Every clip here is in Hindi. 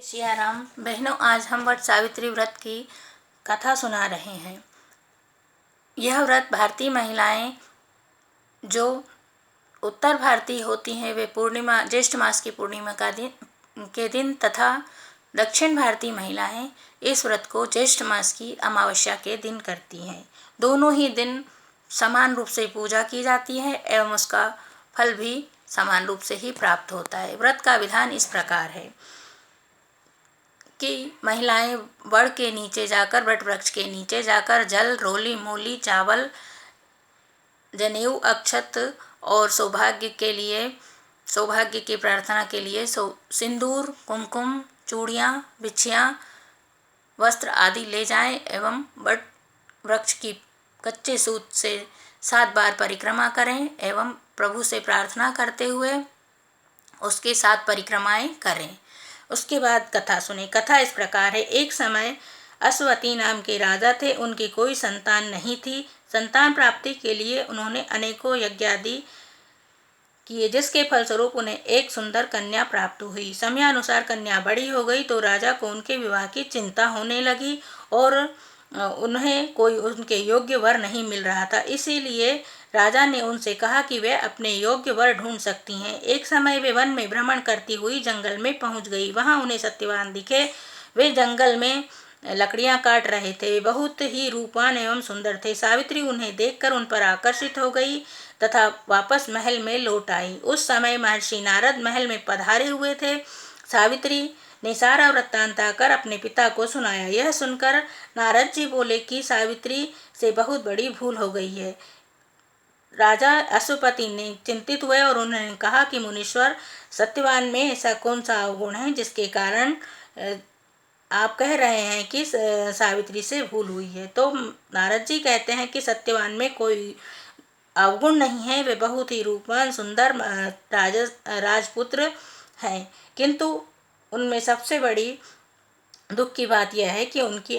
सिया राम। बहनों, आज हम वट सावित्री व्रत की कथा सुना रहे हैं। यह व्रत भारतीय महिलाएं जो उत्तर भारतीय होती हैं वे पूर्णिमा, ज्येष्ठ मास की पूर्णिमा के दिन तथा दक्षिण भारतीय महिलाएं इस व्रत को ज्येष्ठ मास की अमावस्या के दिन करती हैं। दोनों ही दिन समान रूप से पूजा की जाती है एवं उसका फल भी समान रूप से ही प्राप्त होता है। व्रत का विधान इस प्रकार है कि महिलाएं वड़ के नीचे जाकर, वट वृक्ष के नीचे जाकर जल, रोली, मूली, चावल, जनेऊ, अक्षत और सौभाग्य की प्रार्थना के लिए सिंदूर, कुमकुम, चूड़ियाँ, बिछियाँ, वस्त्र आदि ले जाएं एवं वट वृक्ष की कच्चे सूत से 7 बार परिक्रमा करें एवं प्रभु से प्रार्थना करते हुए उसके 7 परिक्रमाएं करें। उसके बाद कथा सुने। कथा इस प्रकार है। एक समय अश्वती नाम के राजा थे। उनकी कोई संतान नहीं थी। संतान प्राप्ति के लिए उन्होंने अनेकों यज्ञ आदि किए, जिसके फलस्वरूप उन्हें एक सुंदर कन्या प्राप्त हुई। समयानुसार कन्या बड़ी हो गई तो राजा को उनके विवाह की चिंता होने लगी और उन्हें कोई उनके योग्य वर नहीं मिल रहा था। इसीलिए राजा ने उनसे कहा कि वे अपने योग्य वर ढूंढ सकती हैं। एक समय वे वन में भ्रमण करती हुई जंगल में पहुंच गई। वहां उन्हें सत्यवान दिखे। वे जंगल में लकड़ियां काट रहे थे। वे बहुत ही रूपवान एवं सुंदर थे। सावित्री उन्हें देखकर उन पर आकर्षित हो गई तथा वापस महल में लौट आई। उस समय महर्षि नारद महल में पधारे हुए थे। सावित्री ने सारा वृत्तांत आकर अपने पिता को सुनाया। यह सुनकर नारद जी बोले कि सावित्री से बहुत बड़ी भूल हो गई है। राजा अश्वपति ने चिंतित हुए और उन्होंने कहा कि मुनीश्वर, सत्यवान में ऐसा कौन सा अवगुण है जिसके कारण आप कह रहे हैं कि सावित्री से भूल हुई है। तो नारद जी कहते हैं कि सत्यवान में कोई अवगुण नहीं है। वे बहुत ही रूपवान, सुंदर राजपुत्र हैं, किंतु उनमें सबसे बड़ी दुख की बात यह है कि उनकी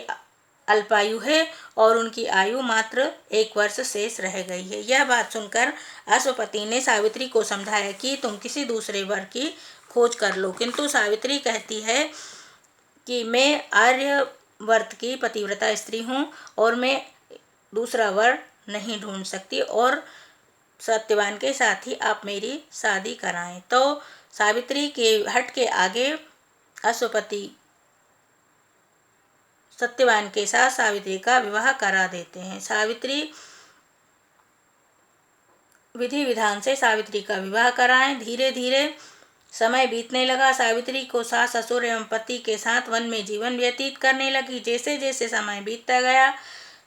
अल्पायु है और उनकी आयु मात्र 1 वर्ष शेष रह गई है। यह बात सुनकर अश्वपति ने सावित्री को समझाया कि तुम किसी दूसरे वर की खोज कर लो, किंतु सावित्री कहती है कि मैं आर्यवर्त की पतिव्रता स्त्री हूँ और मैं दूसरा वर नहीं ढूंढ सकती और सत्यवान के साथ ही आप मेरी शादी कराएं। तो सावित्री के हट के आगे अश्वपति सत्यवान के साथ सावित्री का विवाह करा देते हैं। सावित्री विधि विधान से सावित्री का विवाह कराएं। धीरे धीरे समय बीतने लगा। सावित्री को सास, ससुर एवं पति के साथ वन में जीवन व्यतीत करने लगी। जैसे जैसे समय बीतता गया,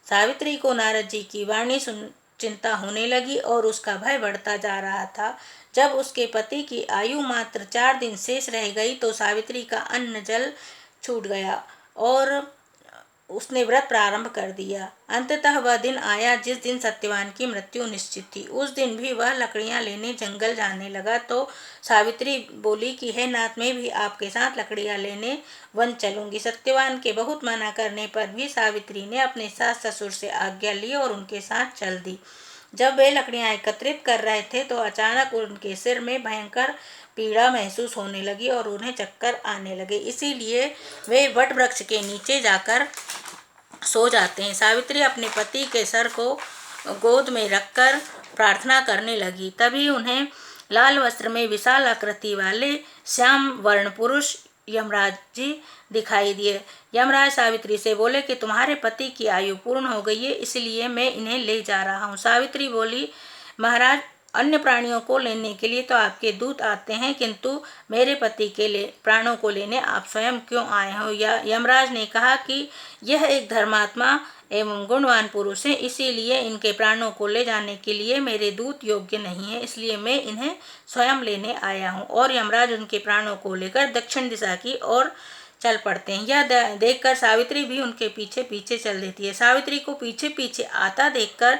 सावित्री को नारद जी की वाणी सुन चिंता होने लगी और उसका भय बढ़ता जा रहा था। जब उसके पति की आयु मात्र 4 दिन शेष रह गई तो सावित्री का अन्न जल छूट गया और उसने व्रत प्रारंभ कर दिया। अंततः वह दिन आया जिस दिन सत्यवान की मृत्यु निश्चित थी। उस दिन भी वह लकड़ियां लेने जंगल जाने लगा तो सावित्री बोली कि हे नाथ, मैं भी आपके साथ लकड़ियां लेने वन चलूंगी। सत्यवान के बहुत मना करने पर भी सावित्री ने अपने सास ससुर से आज्ञा ली और उनके साथ चल दी। जब वे लकड़ियां एकत्रित कर रहे थे तो अचानक उनके सिर में भयंकर पीड़ा महसूस होने लगी और उन्हें चक्कर आने लगे। इसीलिए वे वट वृक्ष के नीचे जाकर सो जाते हैं। सावित्री अपने पति के सर को गोद में रखकर प्रार्थना करने लगी। तभी उन्हें लाल वस्त्र में विशाल आकृति वाले श्याम वर्ण पुरुष यमराज जी दिखाई दिए। यमराज सावित्री से बोले कि तुम्हारे पति की आयु पूर्ण हो गई है, इसलिए मैं इन्हें ले जा रहा हूँ। सावित्री बोली, महाराज, अन्य प्राणियों को लेने के लिए तो आपके दूत आते हैं, किंतु मेरे पति के प्राणों को लेने आप स्वयं क्यों आए हो? यमराज ने कहा कि यह एक धर्मात्मा एवं गुणवान पुरुष है, इसीलिए इनके प्राणों को ले जाने के लिए मेरे दूत योग्य नहीं है, इसलिए मैं इन्हें स्वयं लेने आया हूँ। और यमराज उनके प्राणों को लेकर दक्षिण दिशा की ओर चल पड़ते हैं। यह देखकर सावित्री भी उनके पीछे पीछे चल देती है। सावित्री को पीछे पीछे आता देखकर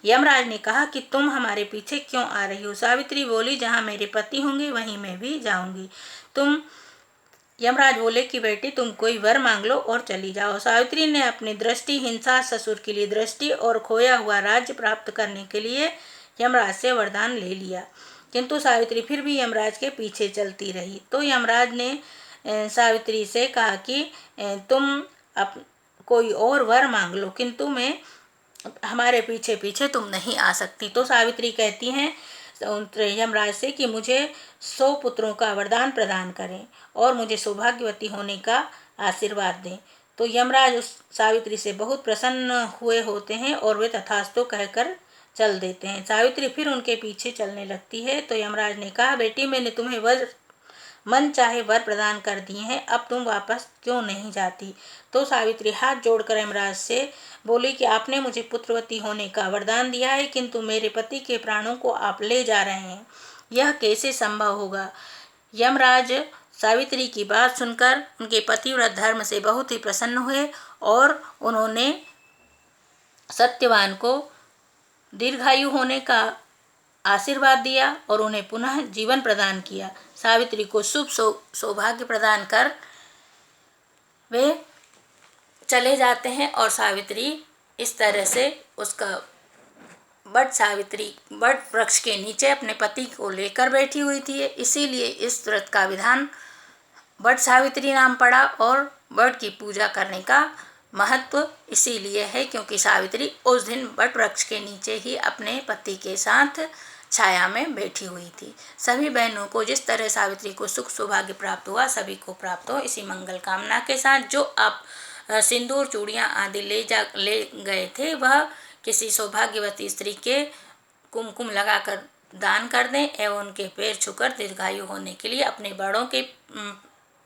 यमराज ने कहा कि तुम हमारे पीछे क्यों आ रही हो? सावित्री बोली, जहाँ मेरे पति होंगे वहीं मैं भी जाऊंगी। यमराज बोले कि बेटी, तुम कोई वर मांग लो और चली जाओ। सावित्री ने अपनी दृष्टिहीन सास ससुर के लिए दृष्टि और खोया हुआ राज्य प्राप्त करने के लिए यमराज से वरदान ले लिया, किंतु सावित्री फिर भी यमराज के पीछे चलती रही। तो यमराज ने सावित्री से कहा कि तुम कोई और वर मांग लो, किंतु मैं हमारे पीछे पीछे तुम नहीं आ सकती। तो सावित्री कहती हैं यमराज से कि मुझे 100 पुत्रों का वरदान प्रदान करें और मुझे सौभाग्यवती होने का आशीर्वाद दें। तो यमराज उस सावित्री से बहुत प्रसन्न हुए होते हैं और वे तथास्तु कहकर चल देते हैं। सावित्री फिर उनके पीछे चलने लगती है। तो यमराज ने कहा, बेटी मैंने तुम्हें मन चाहे वर प्रदान कर दिए हैं, अब तुम वापस क्यों नहीं जाती। तो सावित्री हाथ जोड़कर यमराज से बोली कि आपने मुझे पुत्रवती होने का वरदान दिया है, किंतु मेरे पति के प्राणों को आप ले जा रहे हैं, यह कैसे संभव होगा। यमराज सावित्री की बात सुनकर उनके पतिव्रत धर्म से बहुत ही प्रसन्न हुए और उन्होंने सत्यवान को दीर्घायु होने का आशीर्वाद दिया और उन्हें पुनः जीवन प्रदान किया। सावित्री को शुभ सौभाग्य प्रदान कर वे चले जाते हैं और सावित्री इस तरह से उसका बट वृक्ष के नीचे अपने पति को लेकर बैठी हुई थी। इसीलिए इस व्रत का विधान बट सावित्री नाम पड़ा और बट की पूजा करने का महत्व इसीलिए है क्योंकि सावित्री उस दिन बट वृक्ष के नीचे ही अपने पति के साथ छाया में बैठी हुई थी। सभी बहनों को जिस तरह सावित्री को सुख सौभाग्य प्राप्त हुआ, सभी को प्राप्त हो इसी मंगल कामना के साथ। जो आप सिंदूर चूड़ियाँ आदि ले गए थे, वह किसी सौभाग्यवती स्त्री के कुमकुम लगाकर दान कर दें एवं उनके पैर छूकर दीर्घायु होने के लिए अपने बड़ों के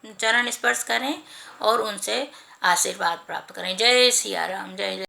चरण स्पर्श करें और उनसे आशीर्वाद प्राप्त करें। जय सिया राम, जय जय।